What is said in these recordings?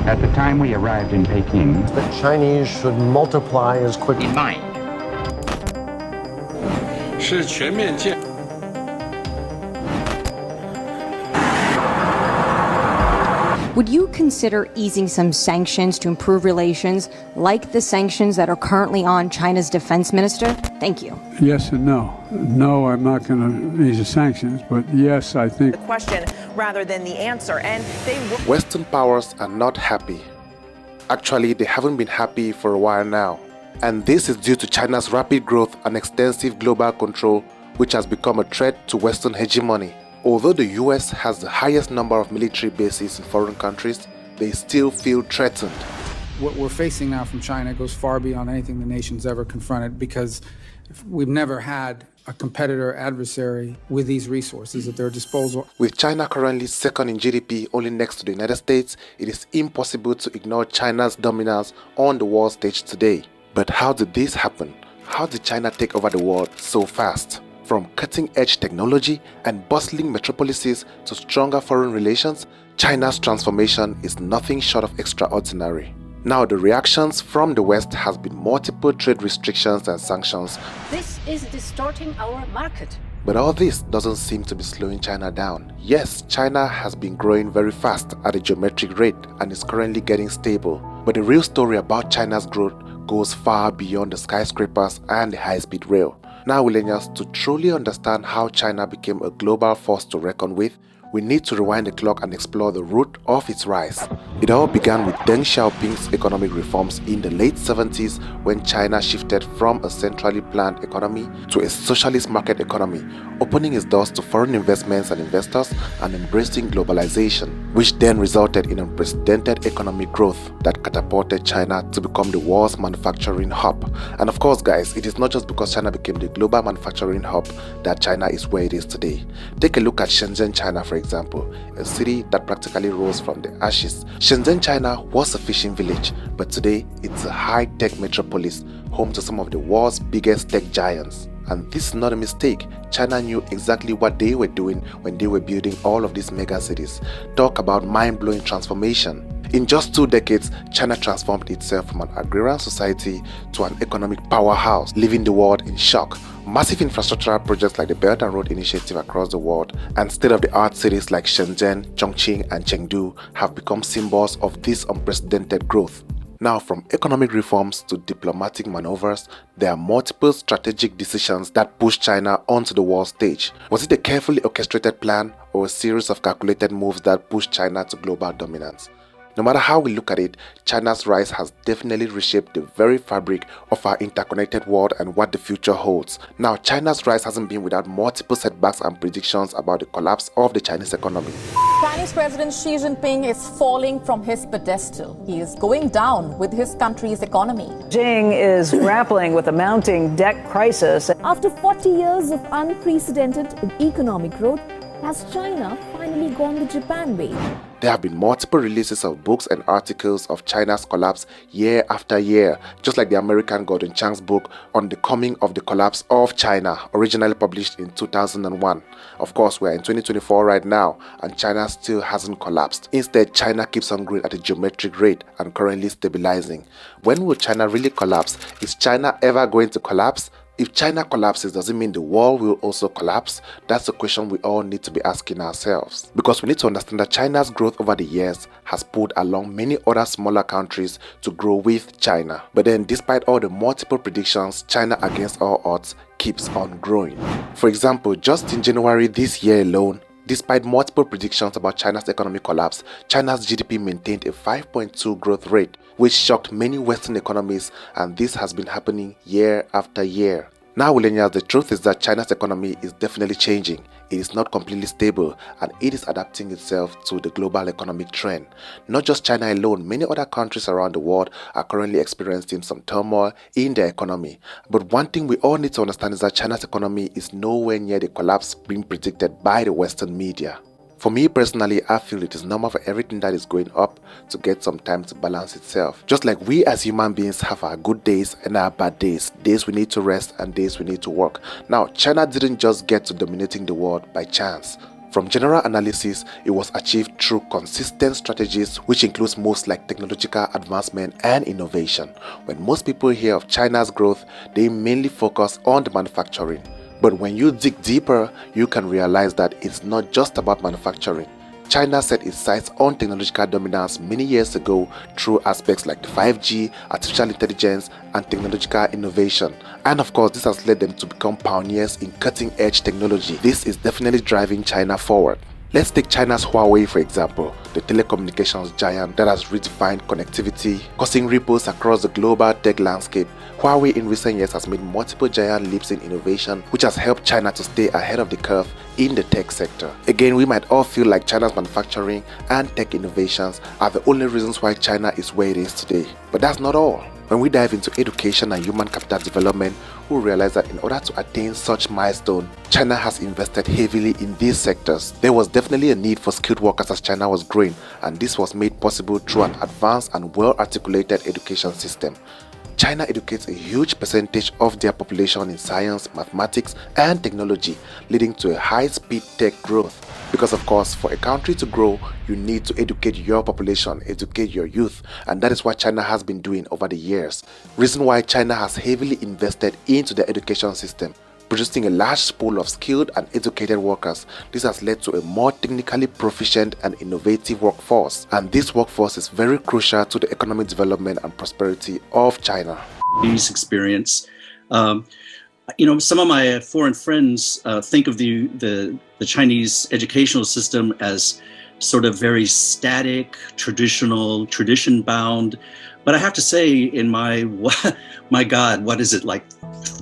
At the time we arrived in Peking, the Chinese should multiply as quickly. in mind, 是全面建。 Would you consider easing some sanctions to improve relations, like the sanctions that are currently on China's defense minister? Thank you. Yes and no. No, I'm not going to ease the sanctions, but yes, I think. The question rather than the answer, and they. Western powers are not happy. Actually, they haven't been happy for a while now. And this is due to China's rapid growth and extensive global control, which has become a threat to Western hegemony. Although the US has the highest number of military bases in foreign countries, they still feel threatened. What we're facing now from China goes far beyond anything the nation's ever confronted, because we've never had a competitor adversary with these resources at their disposal. With China currently second in GDP only next to the United States, it is impossible to ignore China's dominance on the world stage today. But how did this happen? How did China take over the world so fast? From cutting-edge technology and bustling metropolises to stronger foreign relations, China's transformation is nothing short of extraordinary. Now, the reactions from the West has been multiple trade restrictions and sanctions. This is distorting our market. But all this doesn't seem to be slowing China down. Yes, China has been growing very fast at a geometric rate and is currently getting stable. But the real story about China's growth goes far beyond the skyscrapers and the high-speed rail. Now, Willenials, to truly understand how China became a global force to reckon with, we need to rewind the clock and explore the root of its rise. It all began with Deng Xiaoping's economic reforms in the late 70s, when China shifted from a centrally planned economy to a socialist market economy, opening its doors to foreign investments and investors and embracing globalization, which then resulted in unprecedented economic growth that catapulted China to become the world's manufacturing hub. And of course, guys, it is not just because China became the global manufacturing hub that China is where it is today. Take a look at Shenzhen, China, for example, a city that practically rose from the ashes. Shenzhen, China was a fishing village, but today it's a high-tech metropolis, home to some of the world's biggest tech giants. And this is not a mistake. China knew exactly what they were doing when they were building all of these mega cities. Talk about mind-blowing transformation. In just 2 decades, China transformed itself from an agrarian society to an economic powerhouse, leaving the world in shock. Massive infrastructural projects like the Belt and Road Initiative across the world and state-of-the-art cities like Shenzhen, Chongqing and Chengdu have become symbols of this unprecedented growth. Now, from economic reforms to diplomatic maneuvers, there are multiple strategic decisions that push China onto the world stage. Was it a carefully orchestrated plan or a series of calculated moves that pushed China to global dominance? No matter how we look at it, China's rise has definitely reshaped the very fabric of our interconnected world and what the future holds. Now, China's rise hasn't been without multiple setbacks and predictions about the collapse of the Chinese economy. Chinese President Xi Jinping is falling from his pedestal. He is going down with his country's economy. Beijing is grappling with a mounting debt crisis. After 40 years of unprecedented economic growth, has China finally gone the Japan way? There have been multiple releases of books and articles of China's collapse year after year, just like the American Gordon Chang's book on the coming of the collapse of China, originally published in 2001. Of course, we're in 2024 right now, and China still hasn't collapsed. Instead, China keeps on growing at a geometric rate and currently stabilizing. When will China really collapse? Is China ever going to collapse? If China collapses, does it mean the world will also collapse? That's a question we all need to be asking ourselves. Because we need to understand that China's growth over the years has pulled along many other smaller countries to grow with China. But then, despite all the multiple predictions, China against all odds keeps on growing. For example, just in January this year alone, despite multiple predictions about China's economic collapse, China's GDP maintained a 5.2 growth rate, which shocked many Western economies, and this has been happening year after year. Now, Willenials, the truth is that China's economy is definitely changing. It is not completely stable, and it is adapting itself to the global economic trend. Not just China alone, many other countries around the world are currently experiencing some turmoil in their economy. But one thing we all need to understand is that China's economy is nowhere near the collapse being predicted by the Western media. For me personally, I feel it is normal for everything that is going up to get some time to balance itself. Just like we as human beings have our good days and our bad days, days we need to rest and days we need to work. Now, China didn't just get to dominating the world by chance. From general analysis, it was achieved through consistent strategies, which includes moves like technological advancement and innovation. When most people hear of China's growth, they mainly focus on the manufacturing. But when you dig deeper, you can realize that it's not just about manufacturing. China set its sights on technological dominance many years ago through aspects like the 5G, artificial intelligence, and technological innovation. And of course, this has led them to become pioneers in cutting-edge technology. This is definitely driving China forward. Let's take China's Huawei for example, the telecommunications giant that has redefined connectivity, causing ripples across the global tech landscape. Huawei in recent years has made multiple giant leaps in innovation, which has helped China to stay ahead of the curve in the tech sector. Again, we might all feel like China's manufacturing and tech innovations are the only reasons why China is where it is today. But that's not all. When we dive into education and human capital development, we realize that in order to attain such milestone, China has invested heavily in these sectors. There was definitely a need for skilled workers as China was growing, and this was made possible through an advanced and well-articulated education system. China educates a huge percentage of their population in science, mathematics, and technology, leading to a high-speed tech growth. Because of course, for a country to grow, you need to educate your population, educate your youth, and that is what China has been doing over the years. Reason why China has heavily invested into the education system, producing a large pool of skilled and educated workers. This has led to a more technically proficient and innovative workforce, and this workforce is very crucial to the economic development and prosperity of China. Experience. Some of my foreign friends think of the Chinese educational system as sort of very static, traditional, tradition-bound. But I have to say, in my God, what is it, like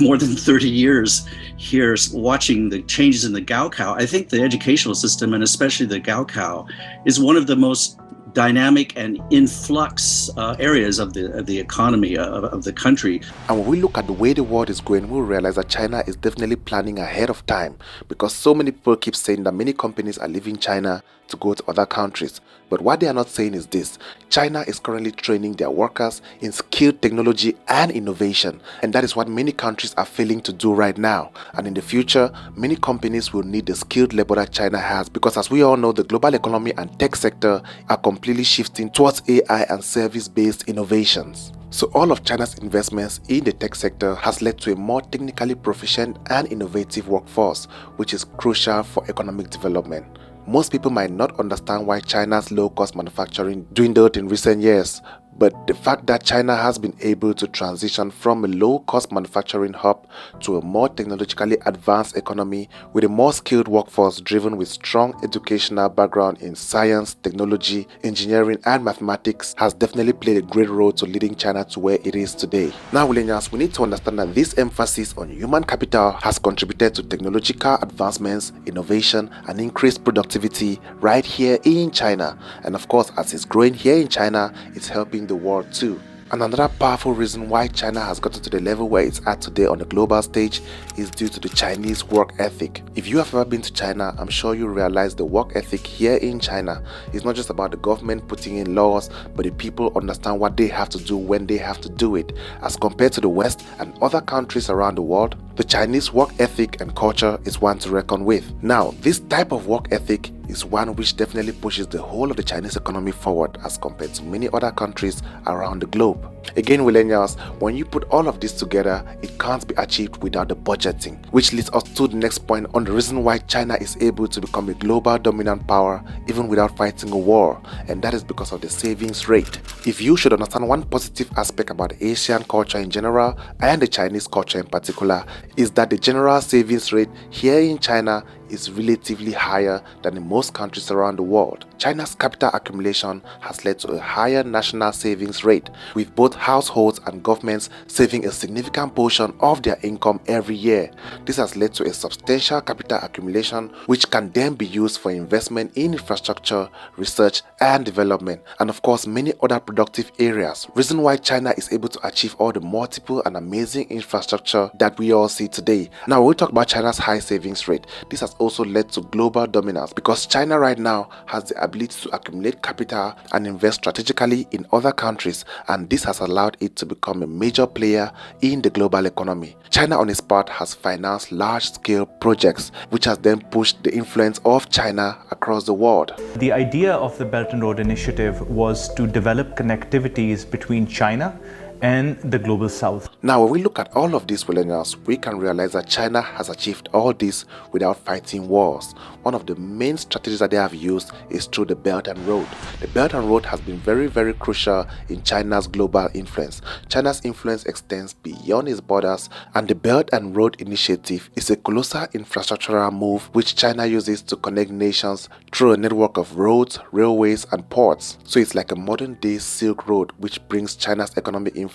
more than 30 years here watching the changes in the Gaokao, I think the educational system, and especially the Gaokao, is one of the most dynamic and influx areas of the economy of the country. And when we look at the way the world is going, we'll realize that China is definitely planning ahead of time, because so many people keep saying that many companies are leaving China to go to other countries. But what they are not saying is this: China is currently training their workers in skilled technology and innovation, and that is what many countries are failing to do right now. And in the future, many companies will need the skilled labor that China has, because as we all know, the global economy and tech sector are completely shifting towards AI and service-based innovations. So all of China's investments in the tech sector has led to a more technically proficient and innovative workforce, which is crucial for economic development. Most people might not understand why China's low-cost manufacturing dwindled in recent years, but the fact that China has been able to transition from a low-cost manufacturing hub to a more technologically advanced economy with a more skilled workforce driven with strong educational background in science, technology, engineering, and mathematics has definitely played a great role to leading China to where it is today. Now, Willenians, we need to understand that this emphasis on human capital has contributed to technological advancements, innovation, and increased productivity right here in China. And of course, as it's growing here in China, it's helping the world too. And another powerful reason why China has gotten to the level where it's at today on the global stage is due to the Chinese work ethic. If you have ever been to China, I'm sure you realize the work ethic here in China is not just about the government putting in laws, but the people understand what they have to do when they have to do it. As compared to the West and other countries around the world, the Chinese work ethic and culture is one to reckon with. Now, this type of work ethic is one which definitely pushes the whole of the Chinese economy forward as compared to many other countries around the globe. Again, millennials, when you put all of this together, it can't be achieved without the budgeting, which leads us to the next point on the reason why China is able to become a global dominant power even without fighting a war, and that is because of the savings rate. If you should understand one positive aspect about Asian culture in general and the Chinese culture in particular, is that the general savings rate here in China is relatively higher than in most countries around the world. China's capital accumulation has led to a higher national savings rate, with both households and governments saving a significant portion of their income every year. This has led to a substantial capital accumulation, which can then be used for investment in infrastructure, research and development, and of course many other productive areas. Reason why China is able to achieve all the multiple and amazing infrastructure that we all see today. Now, when we talk about China's high savings rate, this has has also led to global dominance because China right now has the ability to accumulate capital and invest strategically in other countries, and this has allowed it to become a major player in the global economy. China on its part has financed large-scale projects which has then pushed the influence of China across the world. The idea of the Belt and Road Initiative was to develop connectivities between China and the global south. Now, when we look at all of these millennials, we can realize that China has achieved all this without fighting wars. One of the main strategies that they have used is through the Belt and Road. The Belt and Road has been very, very crucial in China's global influence. China's influence extends beyond its borders, and the Belt and Road Initiative is a colossal infrastructural move which China uses to connect nations through a network of roads, railways, and ports. So it's like a modern-day Silk Road which brings China's economic influence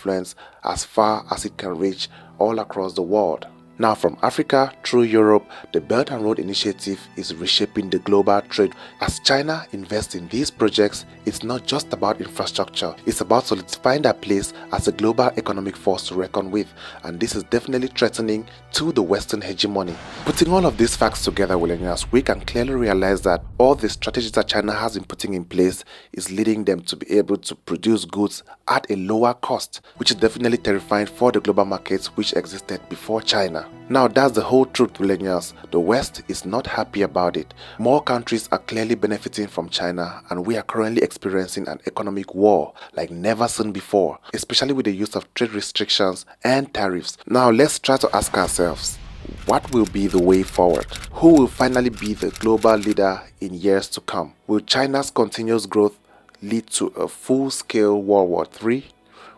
as far as it can reach all across the world. Now, from Africa through Europe, the Belt and Road Initiative is reshaping the global trade. As China invests in these projects, it's not just about infrastructure, it's about solidifying their place as a global economic force to reckon with, and this is definitely threatening to the Western hegemony. Putting all of these facts together, Willene, we can clearly realize that all the strategies that China has been putting in place is leading them to be able to produce goods at a lower cost, which is definitely terrifying for the global markets which existed before China. Now, that's the whole truth, millennials. The West is not happy about it. More countries are clearly benefiting from China, and we are currently experiencing an economic war like never seen before, especially with the use of trade restrictions and tariffs. Now, let's try to ask ourselves, what will be the way forward? Who will finally be the global leader in years to come? Will China's continuous growth lead to a full-scale World War III?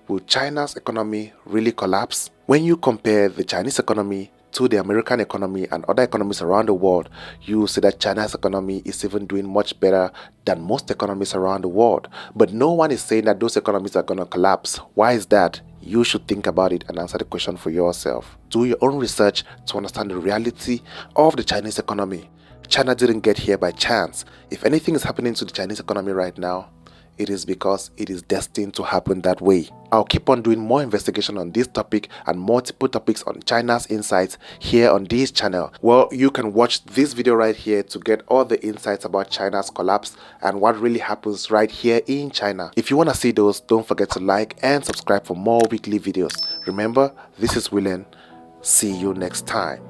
Will China's economy really collapse? When you compare the Chinese economy to the American economy and other economies around the world, you will see that China's economy is even doing much better than most economies around the world. But no one is saying that those economies are going to collapse. Why is that? You should think about it and answer the question for yourself. Do your own research to understand the reality of the Chinese economy. China didn't get here by chance. If anything is happening to the Chinese economy right now, it is because it is destined to happen that way. I'll keep on doing more investigation on this topic and multiple topics on China's insights here on this channel. Well, you can watch this video right here to get all the insights about China's collapse and what really happens right here in China. If you want to see those, don't forget to like and subscribe for more weekly videos. Remember, this is Willene. See you next time.